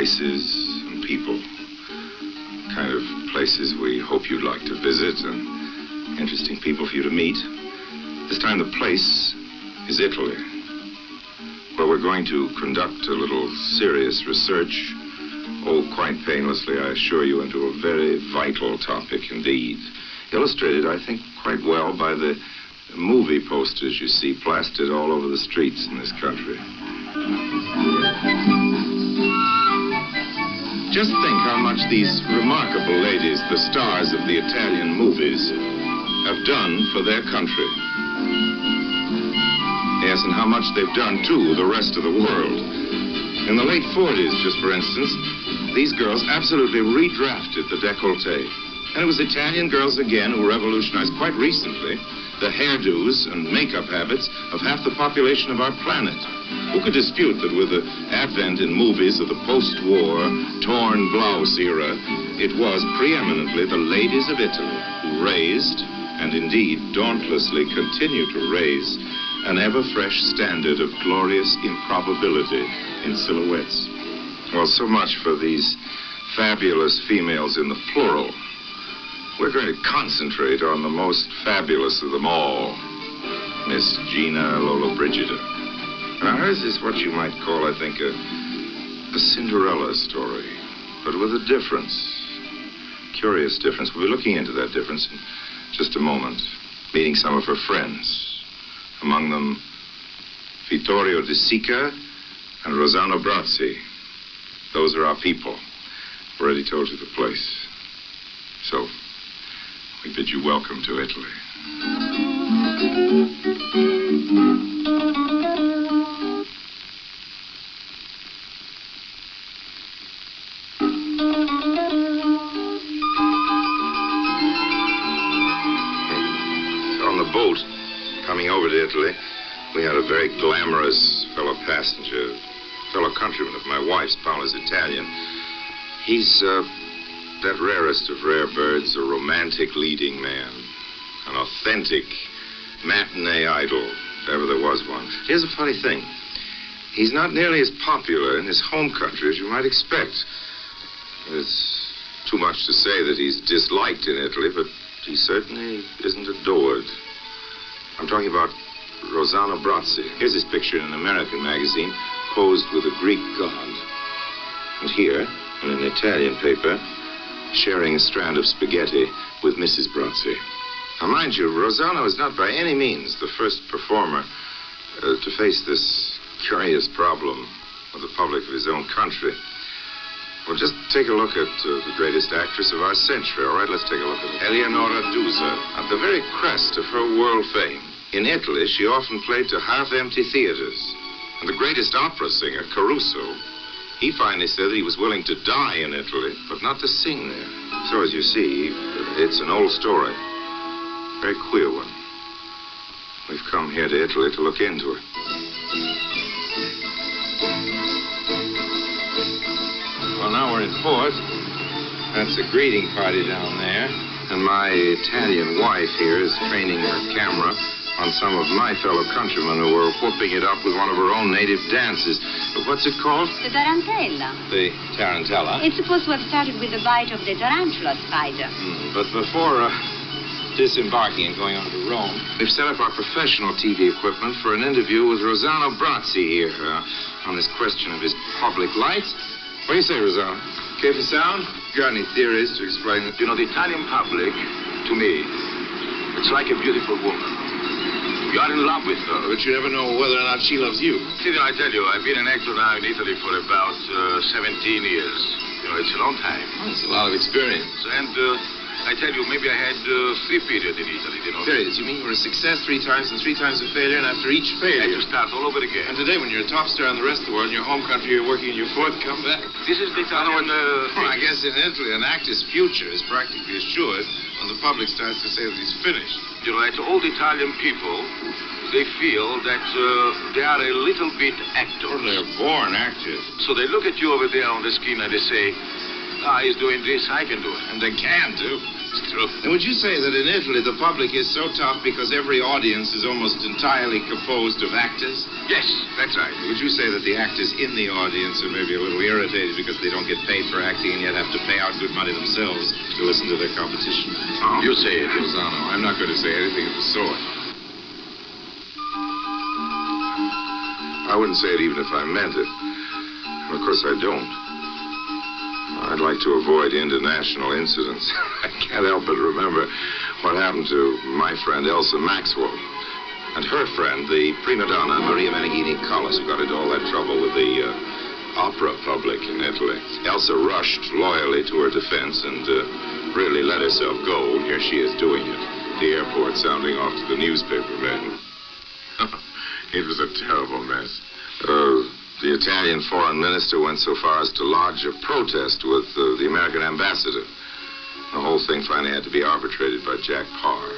places and people. Kind of places we hope you'd like to visit and interesting people for you to meet. This time the place is Italy, where we're going to conduct a little serious research. Oh, quite painlessly, I assure you, into a very vital topic indeed. Illustrated, I think, quite well by the movie posters you see plastered all over the streets in this country. Just think how much these remarkable ladies, the stars of the Italian movies, have done for their country. Yes, and how much they've done, too, the rest of the world. In the late 40s, just for instance, these girls absolutely redrafted the décolleté. And it was Italian girls again who revolutionized quite recently the hairdos and makeup habits of half the population of our planet. Who could dispute that with the advent in movies of the post-war, torn blouse era, it was preeminently the ladies of Italy who raised, and indeed dauntlessly continue to raise, an ever-fresh standard of glorious improbability in silhouettes. Well, so much for these fabulous females in the plural. We're going to concentrate on the most fabulous of them all, Miss Gina Lollobrigida. Now, hers is what you might call, I think, a Cinderella story, but with a difference. Curious difference. We'll be looking into that difference in just a moment, meeting some of her friends. Among them, Vittorio De Sica and Rossano Brazzi. Those are our people. Already told you the place. So, we bid you welcome to Italy. On the boat coming over to Italy, we had a very glamorous fellow passenger, fellow countryman of my wife's. Paola's Italian. He's that rarest of rare birds, a romantic leading man, an authentic matinee idol, if ever there was one. Here's a funny thing. He's not nearly as popular in his home country as you might expect. It's too much to say that he's disliked in Italy, but he certainly isn't adored. I'm talking about Rossano Brazzi. Here's his picture in an American magazine, posed with a Greek god. And here, in an Italian paper, sharing a strand of spaghetti with Mrs. Brazzi. Now, mind you, Rossano is not by any means the first performer to face this curious problem of the public of his own country. Well, just take a look at the greatest actress of our century. All right, let's take a look at Eleonora Duse. At the very crest of her world fame. In Italy, she often played to half-empty theaters. And the greatest opera singer, Caruso, he finally said that he was willing to die in Italy, but not to sing there. So, as you see, it's an old story. Very queer one. We've come here to Italy to look into it. Well, now we're in port. That's a greeting party down there. And my Italian wife here is training her camera on some of my fellow countrymen who were whooping it up with one of her own native dances. What's it called? The tarantella. The tarantella? It's supposed to have started with the bite of the tarantula spider. But before disembarking and going on to Rome, we've set up our professional TV equipment for an interview with Rossano Brazzi here on this question of his public life. What do you say, Rossano? Care for sound? Got any theories to explain it? You know, the Italian public, to me, it's like a beautiful woman. You are in love with her. But you never know whether or not she loves you. See, I tell you, I've been an actor now in Italy for about 17 years. You know, it's a long time. Well, it's a lot of experience. And I tell you, maybe I had 3 periods in Italy, you know. Periods? You mean you were a success 3 times and 3 times a failure, and after each failure... I had to start all over again. And today, when you're a top star in the rest of the world, in your home country, you're working in your 4th comeback. This is the Italian... Well, I guess in Italy, an actor's future is practically assured when the public starts to say that he's finished. You know, all the Italian people, they feel that they are a little bit actors. Well, they're born actors. So they look at you over there on the screen and they say, he's doing this, I can do it. And they can, too. It's true. And would you say that in Italy the public is so tough because every audience is almost entirely composed of actors? Yes, that's right. Would you say that the actors in the audience are maybe a little irritated because they don't get paid for acting and yet have to pay out good money themselves to listen to their competition? Oh? You say it. Lozano, I'm not going to say anything of the sort. I wouldn't say it even if I meant it. And of course I don't. I'd like to avoid international incidents. I can't help but remember what happened to my friend Elsa Maxwell and her friend, the prima donna Maria Meneghini Collis, who got into all that trouble with the opera public in Italy. Elsa rushed loyally to her defense and really let herself go. And here she is doing it. The airport sounding off to the newspaper men. It was a terrible mess. The Italian foreign minister went so far as to lodge a protest with the American ambassador. The whole thing finally had to be arbitrated by Jack Parr.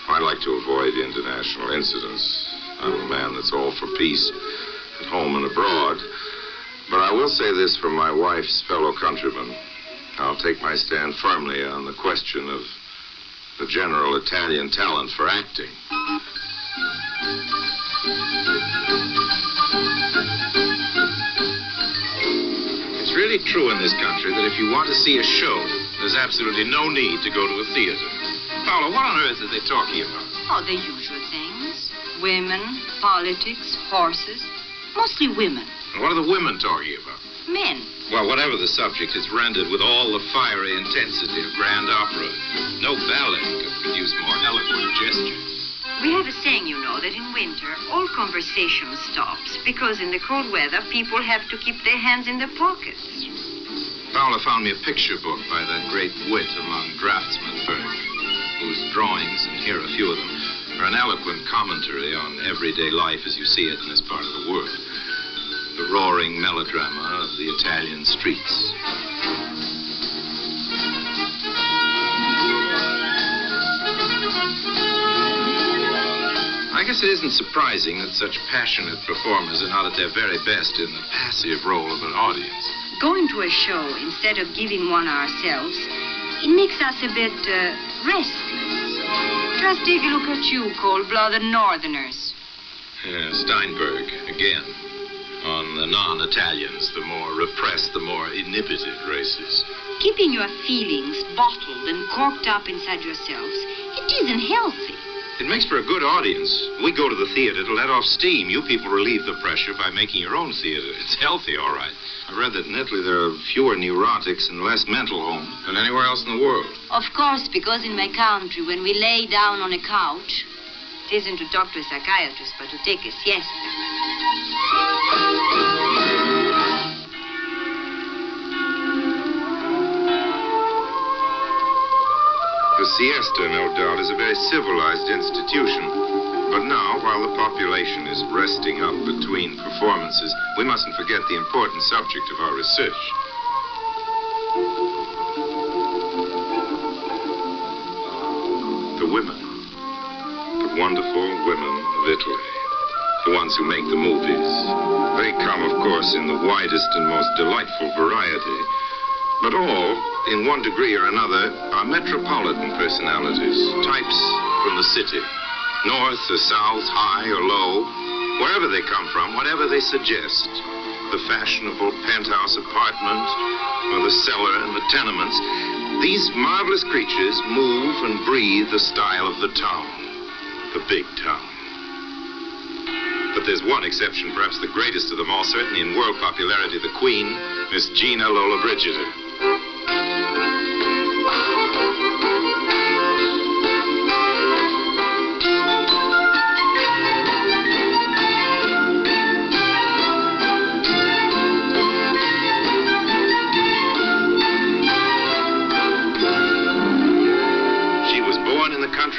I'd like to avoid international incidents. I'm a man that's all for peace at home and abroad. But I will say this for my wife's fellow countrymen. I'll take my stand firmly on the question of the general Italian talent for acting. It's really true in this country that if you want to see a show, there's absolutely no need to go to a theater. Paula, what on earth are they talking about? Oh, the usual things. Women, politics, horses. Mostly women. And what are the women talking about? Men. Well, whatever the subject, it's rendered with all the fiery intensity of grand opera. No ballet could produce more eloquent gestures. We have a saying, you know, that in winter all conversation stops because in the cold weather people have to keep their hands in their pockets. Paula found me a picture book by that great wit among draftsmen, Berg, whose drawings, and here are a few of them, are an eloquent commentary on everyday life as you see it in this part of the world. The roaring melodrama of the Italian streets. I guess it isn't surprising that such passionate performers are not at their very best in the passive role of an audience. Going to a show instead of giving one ourselves, it makes us a bit restless. Just take a look at you, cold-blooded northerners. Steinberg, again, on the non-Italians, the more repressed, the more inhibited races. Keeping your feelings bottled and corked up inside yourselves, it isn't healthy. It makes for a good audience. We go to the theater to let off steam. You people relieve the pressure by making your own theater. It's healthy, all right. I read that in Italy there are fewer neurotics and less mental homes than anywhere else in the world. Of course, because in my country, when we lay down on a couch, it isn't to talk to a psychiatrist, but to take a siesta. The siesta, no doubt, is a very civilized institution. But now, while the population is resting up between performances, we mustn't forget the important subject of our research. The women. The wonderful women of Italy. The ones who make the movies. They come, of course, in the widest and most delightful variety. But all, in one degree or another, are metropolitan personalities, types from the city. North or south, high or low, wherever they come from, whatever they suggest. The fashionable penthouse apartment, or the cellar and the tenements. These marvelous creatures move and breathe the style of the town. The big town. But there's one exception, perhaps the greatest of them all, certainly in world popularity, the Queen, Miss Gina Lollobrigida.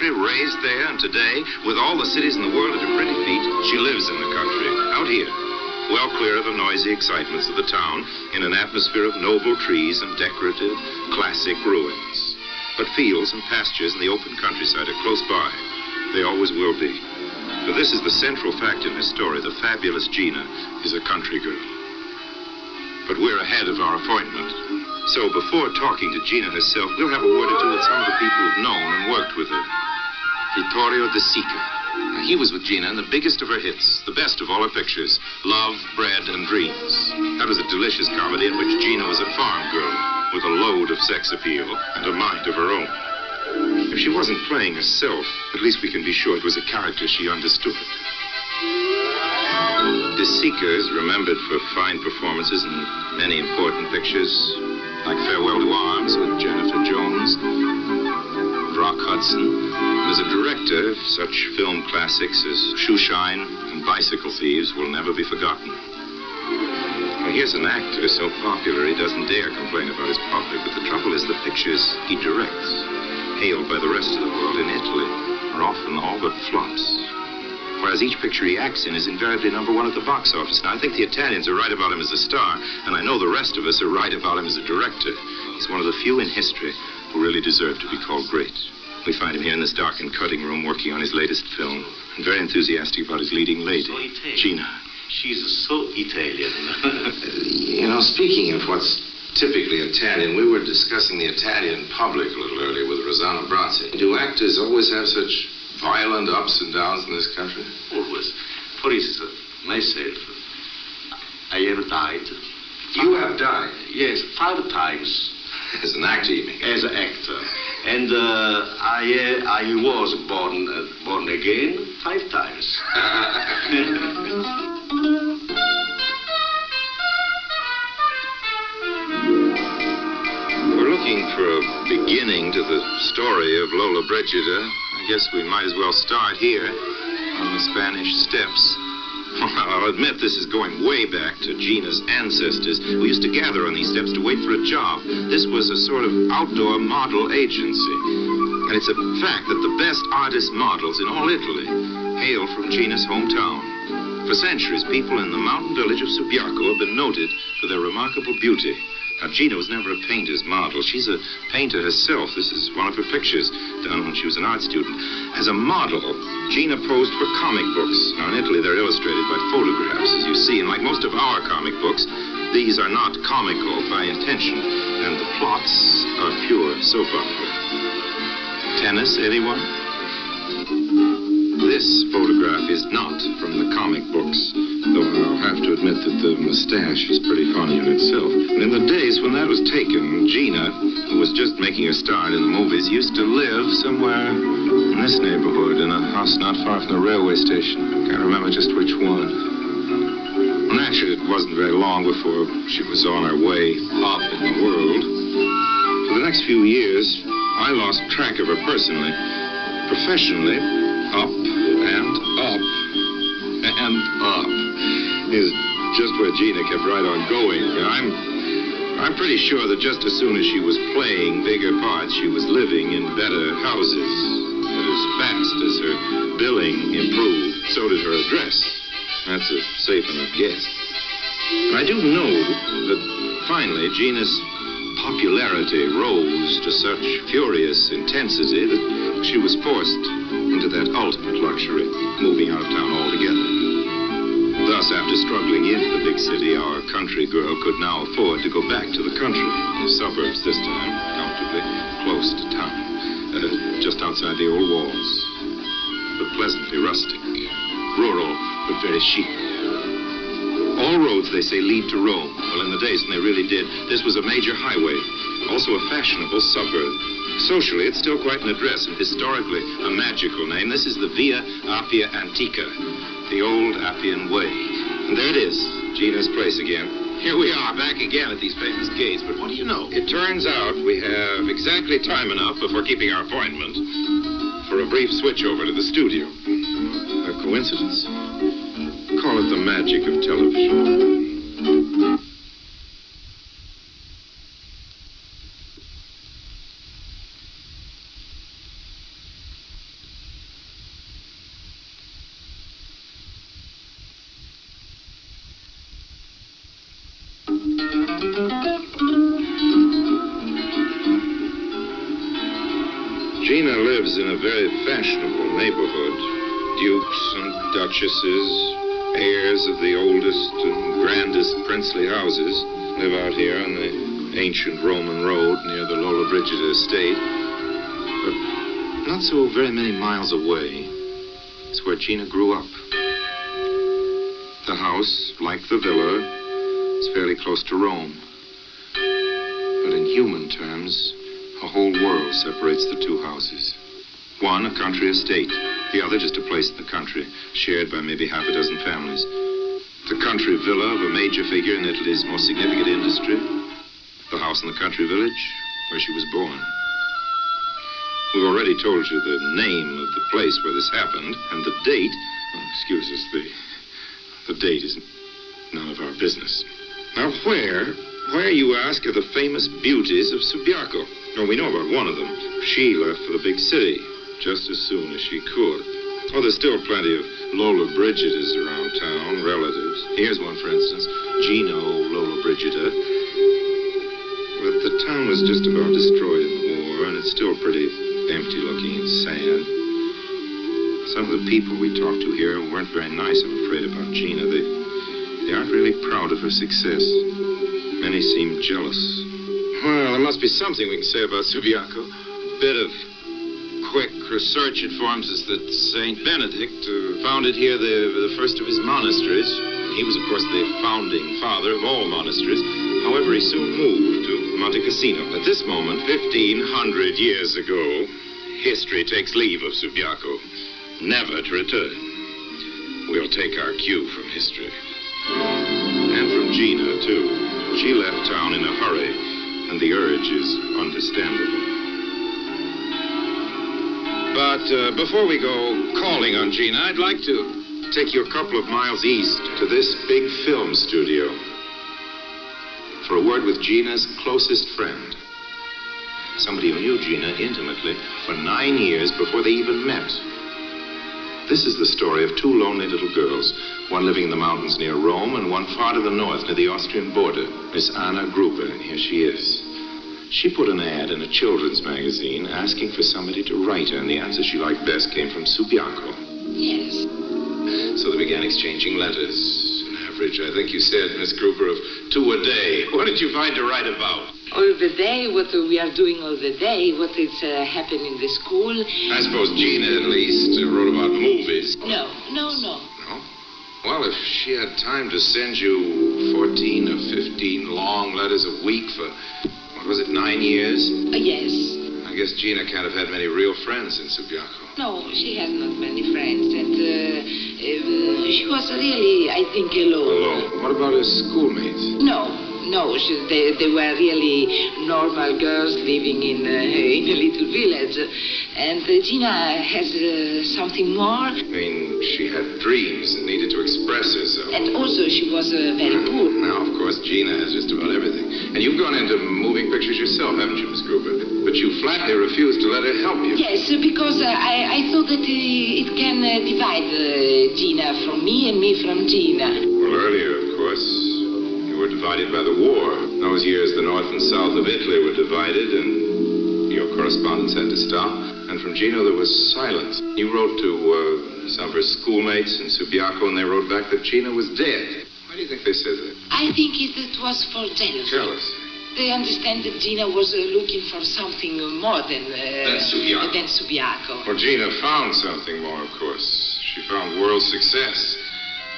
Raised there, and today, with all the cities in the world at her pretty feet, she lives in the country, out here, well clear of the noisy excitements of the town, in an atmosphere of noble trees and decorative, classic ruins. But fields and pastures in the open countryside are close by. They always will be. For this is the central fact in this story. The fabulous Gina is a country girl. But we're ahead of our appointment. So before talking to Gina herself, we'll have a word or two with some of the people who've known and worked with her. Vittorio De Sica. He was with Gina in the biggest of her hits, the best of all her pictures, Love, Bread, and Dreams. That was a delicious comedy in which Gina was a farm girl with a load of sex appeal and a mind of her own. If she wasn't playing herself, at least we can be sure it was a character she understood. De Sica is remembered for fine performances in many important pictures, like Farewell to Arms with Jennifer Jones, Rock Hudson. And as a director, such film classics as Shoeshine and Bicycle Thieves will never be forgotten. Well, here's an actor so popular he doesn't dare complain about his public, but the trouble is the pictures he directs, hailed by the rest of the world in Italy, are often all but flops. Whereas each picture he acts in is invariably number one at the box office. Now, I think the Italians are right about him as a star, and I know the rest of us are right about him as a director. He's one of the few in history who really deserve to be called great. We find him here in this darkened cutting room working on his latest film, and very enthusiastic about his leading lady, Gina. She's so Italian. Speaking of what's typically Italian, we were discussing the Italian public a little earlier with Rossano Brazzi. Do actors always have such violent ups and downs in this country? Always. For instance, myself, I have died. You have died? Yes, 5 times. As an actor, you mean? As an actor. And I was born again 5 times. We're looking for a beginning to the story of Lola Brigida. I guess we might as well start here on the Spanish Steps. I'll admit this is going way back to Gina's ancestors, who used to gather on these steps to wait for a job. This was a sort of outdoor model agency. And it's a fact that the best artist models in all Italy hail from Gina's hometown. For centuries, people in the mountain village of Subiaco have been noted for their remarkable beauty. Now, Gina was never a painter's model. She's a painter herself. This is one of her pictures done when she was an art student. As a model, Gina posed for comic books. Now, in Italy, they're illustrated by photographs, as you see. And like most of our comic books, these are not comical by intention. And the plots are pure soap opera. Tennis, anyone? This photograph is not from the comic books, though I'll have to admit that the mustache is pretty funny in itself. And in the days when that was taken, Gina, who was just making her start in the movies, used to live somewhere in this neighborhood in a house not far from the railway station. Can't remember just which one. And actually, it wasn't very long before she was on her way up in the world. For the next few years, I lost track of her personally. Professionally, up and up and up is just where Gina kept right on going. I'm pretty sure that just as soon as she was playing bigger parts, she was living in better houses. But as fast as her billing improved, so did her address. That's a safe enough guess. And I do know that finally Gina's popularity rose to such furious intensity that she was forced into that ultimate luxury, moving out of town altogether. Thus, after struggling into the big city, our country girl could now afford to go back to the country, the suburbs this time, comfortably close to town, just outside the old walls, but pleasantly rustic, rural, but very chic. All roads, they say, lead to Rome. Well, in the days when they really did, this was a major highway, also a fashionable suburb. Socially, it's still quite an address, and historically a magical name. This is the Via Appia Antica, the old Appian Way. And there it is, Gina's place again. Here we are, back again at these famous gates. But what do you know? It turns out we have exactly time enough before keeping our appointment for a brief switch over to the studio. A coincidence? Call it the magic of television. Gina lives in a very fashionable neighborhood. Dukes and duchesses, heirs of the oldest and grandest princely houses live out here on the ancient Roman road near the Lollobrigida estate. But not so very many miles away is where Gina grew up. The house, like the villa, is fairly close to Rome. But in human terms, a whole world separates the two houses. One, a country estate. The other, just a place in the country, shared by maybe half a dozen families. The country villa of a major figure in Italy's most significant industry. The house in the country village where she was born. We've already told you the name of the place where this happened, and the date. Oh, excuse us, the date is none of our business. Now, where, you ask, are the famous beauties of Subiaco? Oh, we know about one of them. She left for the big city just as soon as she could. Oh, there's still plenty of Lollobrigidas around town, relatives. Here's one, for instance, Gino Lollobrigida. But the town was just about destroyed in the war, and it's still pretty empty-looking and sad. Some of the people we talked to here weren't very nice, I'm afraid, about Gina. They aren't really proud of her success. Many seem jealous. Well, there must be something we can say about Subiaco. A bit of quick research informs us that St. Benedict founded here the first of his monasteries. He was, of course, the founding father of all monasteries. However, he soon moved to Monte Cassino. At this moment, 1,500 years ago, history takes leave of Subiaco, never to return. We'll take our cue from history. And from Gina, too. She left town in a hurry, and the urge is understandable. But before we go calling on Gina, I'd like to take you a couple of miles east to this big film studio for a word with Gina's closest friend. Somebody who knew Gina intimately for 9 years before they even met. This is the story of two lonely little girls, one living in the mountains near Rome and one far to the north near the Austrian border, Miss Anna Gruber, and here she is. She put an ad in a children's magazine asking for somebody to write her, and the answer she liked best came from Subiaco. Yes. So they began exchanging letters. An average, I think you said, Miss Gruber, of 2 a day. What did you find to write about? All the day, what we are doing all the day, what is happening in the school. I suppose Gina, at least, wrote about movies. No. No? Well, if she had time to send you 14 or 15 long letters a week for... what was it, 9 years? Yes. I guess Gina can't have had many real friends in Subiaco. No, she has not many friends, and she was really, I think, alone. Alone? What about her schoolmates? No, they were really normal girls living in a little village. And Gina has something more. I mean, she had dreams and needed to express herself. And also she was very poor. Now, of course, Gina has just about everything. And you've gone into moving pictures yourself, haven't you, Miss Gruber? But you flatly refused to let her help you. Yes, because I thought that it can divide Gina from me and me from Gina. Well, earlier, of course, you were divided by the war. Those years, the north and south of Italy were divided, and your correspondence had to stop. And from Gino, there was silence. You wrote to some of her schoolmates in Subiaco, and they wrote back that Gina was dead. Why do you think they said that? I think it was for jealousy. Jealousy? They understand that Gina was looking for something more than Subiaco. Well, Gina found something more, of course. She found world success.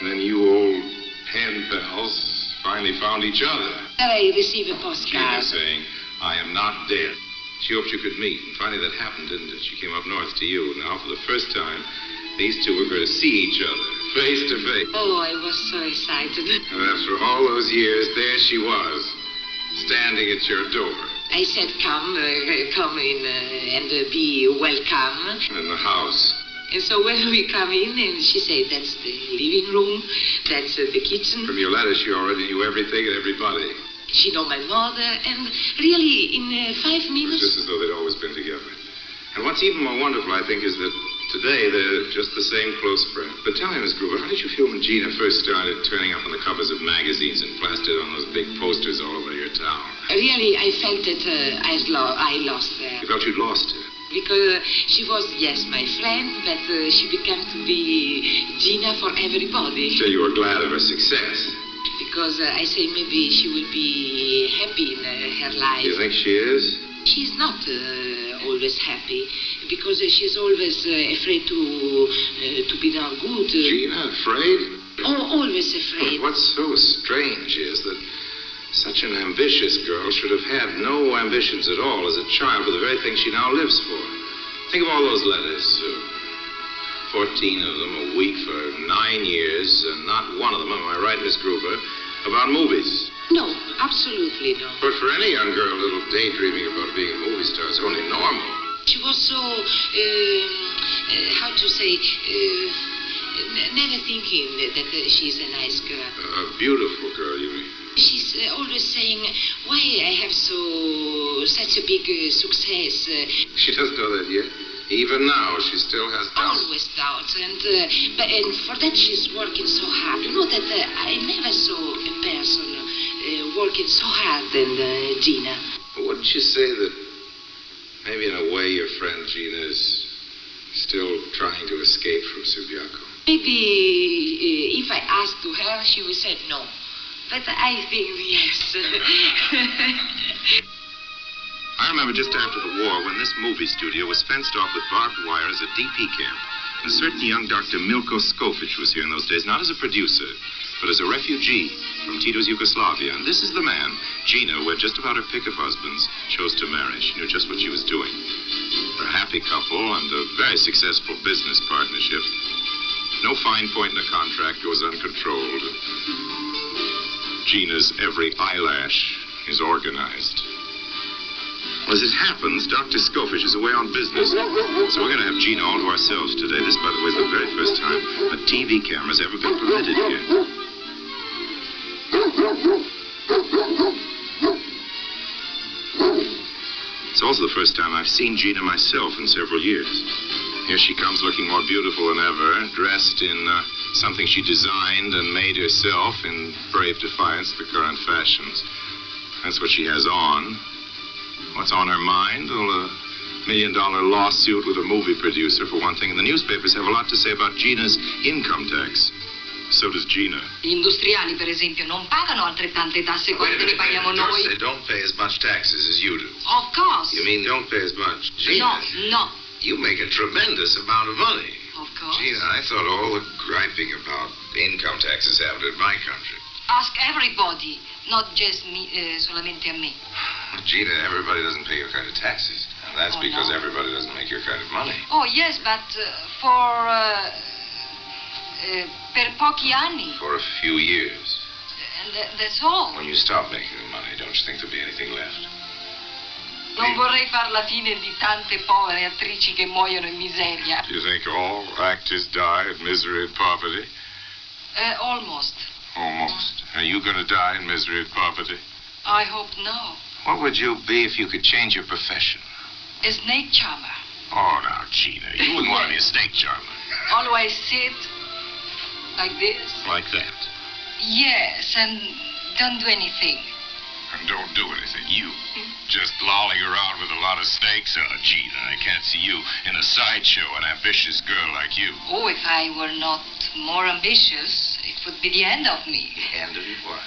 And then you old pen pals finally found each other. I received a postcard. Gina saying, I am not dead. She hoped you could meet. And finally that happened, didn't it? She came up north to you. Now, for the first time, these two were going to see each other, face to face. Oh, I was so excited. And after all those years, there she was, standing at your door. I said, come in and be welcome. In the house. And so when we come in, and she said, that's the living room, that's the kitchen. From your letter, she already knew everything and everybody. She knew my mother, and really, in 5 minutes... It was just as though they'd always been together. And what's even more wonderful, I think, is that today they're just the same close friends. But tell me, Miss Gruber, how did you feel when Gina first started turning up on the covers of magazines and plastered on those big posters all over your town? Really, I felt that I lost her. You felt you'd lost her? Because she was, yes, my friend, but she became to be Gina for everybody. So you were glad of her success? because I say maybe she will be happy in her life. You think she is? She's not always happy because she's always afraid to be done good. Gina, afraid? Oh, always afraid. What's so strange is that such an ambitious girl should have had no ambitions at all as a child for the very thing she now lives for. Think of all those letters. 14 of them a week for 9 years, and not one of them, am I right, Miss Gruber, about movies. No, absolutely no. But for any young girl, a little daydreaming about being a movie star is only normal. She was so, how to say, never thinking that she's a nice girl. A beautiful girl, you mean? She's always saying, why I have such a big success. She doesn't know that yet. Even now, she still has doubts. Always doubts, and for that she's working so hard. You know that I never saw a person working so hard than Gina. But wouldn't you say that maybe in a way your friend Gina is still trying to escape from Subiaco? Maybe if I asked to her, she would say no. But I think yes. I remember just after the war when this movie studio was fenced off with barbed wire as a DP camp. A certain young Dr. Milko Skofic was here in those days, not as a producer, but as a refugee from Tito's Yugoslavia. And this is the man, Gina, who had just about her pick of husbands, chose to marry. She knew just what she was doing. They're a happy couple and a very successful business partnership. No fine point in the contract goes uncontrolled. Gina's every eyelash is organized. Well, as it happens, Dr. Skofic is away on business. So we're going to have Gina all to ourselves today. This, by the way, is the very first time a TV camera's ever been permitted here. It's also the first time I've seen Gina myself in several years. Here she comes looking more beautiful than ever, dressed in something she designed and made herself in brave defiance of the current fashions. That's what she has on. What's on her mind? Well, $1 million lawsuit with a movie producer, for one thing. And the newspapers have a lot to say about Gina's income tax. So does Gina. Gli industriali, per esempio, non pagano altrettante tasse quante ne paghiamo noi. They don't pay as much taxes as you do. Of course. You mean don't pay as much? Gina, No. you make a tremendous amount of money. Of course. Gina, I thought all the griping about income taxes happened in my country. Ask everybody, not just me, solamente a me. Gina, everybody doesn't pay your kind of taxes. And that's because no. everybody doesn't make your kind of money. Oh, yes, but per pochi anni. For a few years. And that's all. When you stop making the money, don't you think there'll be anything left? Non vorrei far la fine di tante povere attrici che muoiono in miseria. Do you think all actors die in misery and poverty? Almost. Almost. Are you going to die in misery and poverty? I hope no. What would you be if you could change your profession? A snake charmer. Oh, now, Gina, you wouldn't want to be a snake charmer. Always sit like this. Like that. Yes, and don't do anything. And don't do anything. You. Just lolling around with a lot of snakes? Oh, Gina, I can't see you in a sideshow, an ambitious girl like you. Oh, if I were not more ambitious, it would be the end of me. The end of you? Why?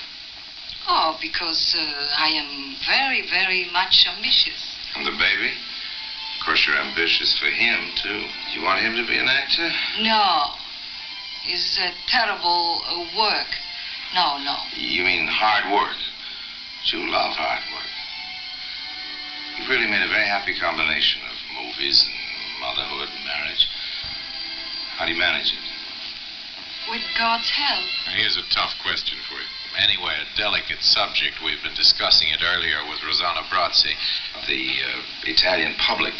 Oh, because I am very, very much ambitious. And the baby? Of course, you're ambitious for him, too. Do you want him to be an actor? No. It's terrible work. No. You mean hard work? But you love hard work. You've really made a very happy combination of movies and motherhood and marriage. How do you manage it? With God's help. Here's a tough question for you. Anyway, a delicate subject. We've been discussing it earlier with Rosanna Brazzi. The Italian public.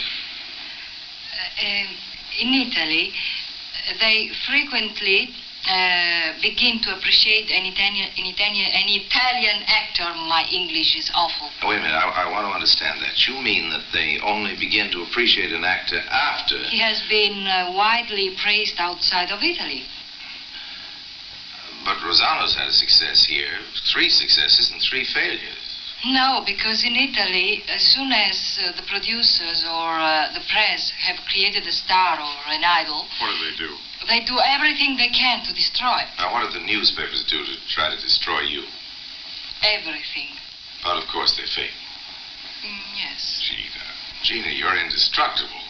In Italy, they frequently begin to appreciate an Italian actor. My English is awful. Wait a minute, I want to understand that. You mean that they only begin to appreciate an actor after... He has been widely praised outside of Italy. But Rosanna's had a success here. 3 successes and 3 failures. No, because in Italy, as soon as the producers or the press have created a star or an idol... What do they do? They do everything they can to destroy. Now, what did the newspapers do to try to destroy you? Everything. But, of course, they failed. Yes. Gina, you're indestructible.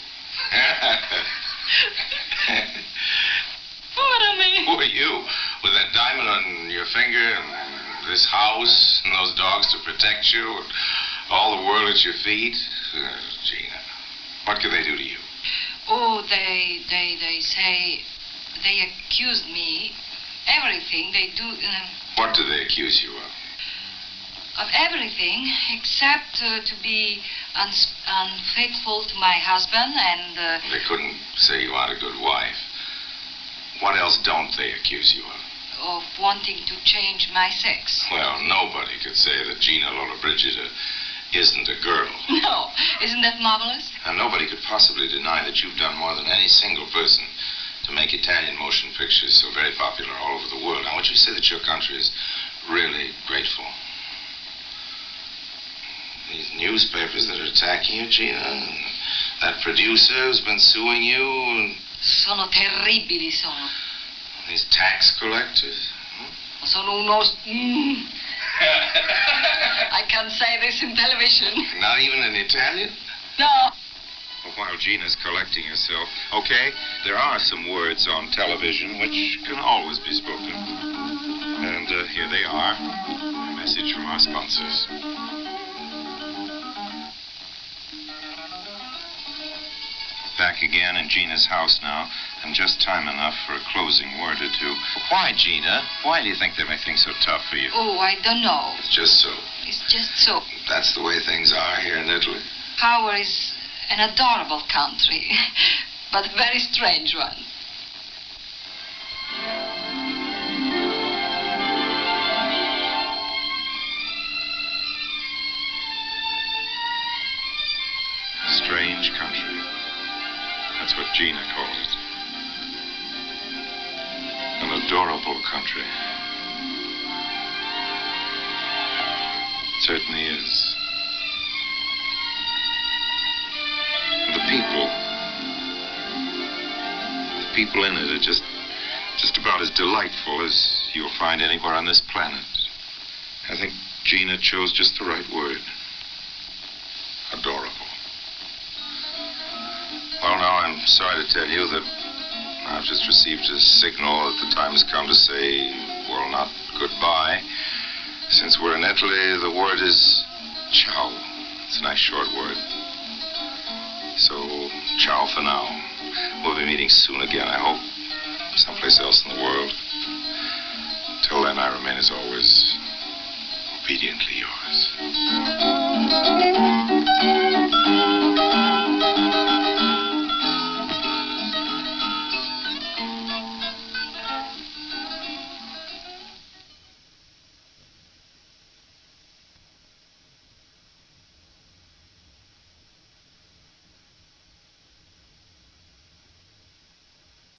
What I mean? Who are you? With that diamond on your finger and this house and those dogs to protect you and all the world at your feet? Gina, what could they do to you? Oh, they say... They accuse me. Everything they do... What do they accuse you of? Of everything, except to be unfaithful to my husband and... They couldn't say you aren't a good wife. What else don't they accuse you of? Of wanting to change my sex. Well, nobody could say that Gina Lollobrigida isn't a girl. No. Isn't that marvelous? And nobody could possibly deny that you've done more than any single person to make Italian motion pictures so very popular all over the world. Now, would you say that your country is really grateful? These newspapers that are attacking you, Gina, and that producer who's been suing you, and... Sono terribili, sono. These tax collectors. Sono unos... I can't say this in television. Not even in Italian? No. While Gina's collecting herself, okay, there are some words on television which can always be spoken. And here they are. A message from our sponsors. Back again in Gina's house now, and just time enough for a closing word or two. Why, Gina? Why do you think they make things so tough for you? Oh, I don't know. It's just so. It's just so. That's the way things are here in Italy. Power is an adorable country, but a very strange one. A strange country. That's what Gina called it. An adorable country. It certainly is. And the people in it are just about as delightful as you'll find anywhere on this planet. I think Gina chose just the right word. Adorable. Well, now, I'm sorry to tell you that I've just received a signal that the time has come to say, well, not goodbye. Since we're in Italy, the word is ciao. It's a nice short word. So, ciao for now. We'll be meeting soon again, I hope. Someplace else in the world. Till then, I remain, as always, obediently yours.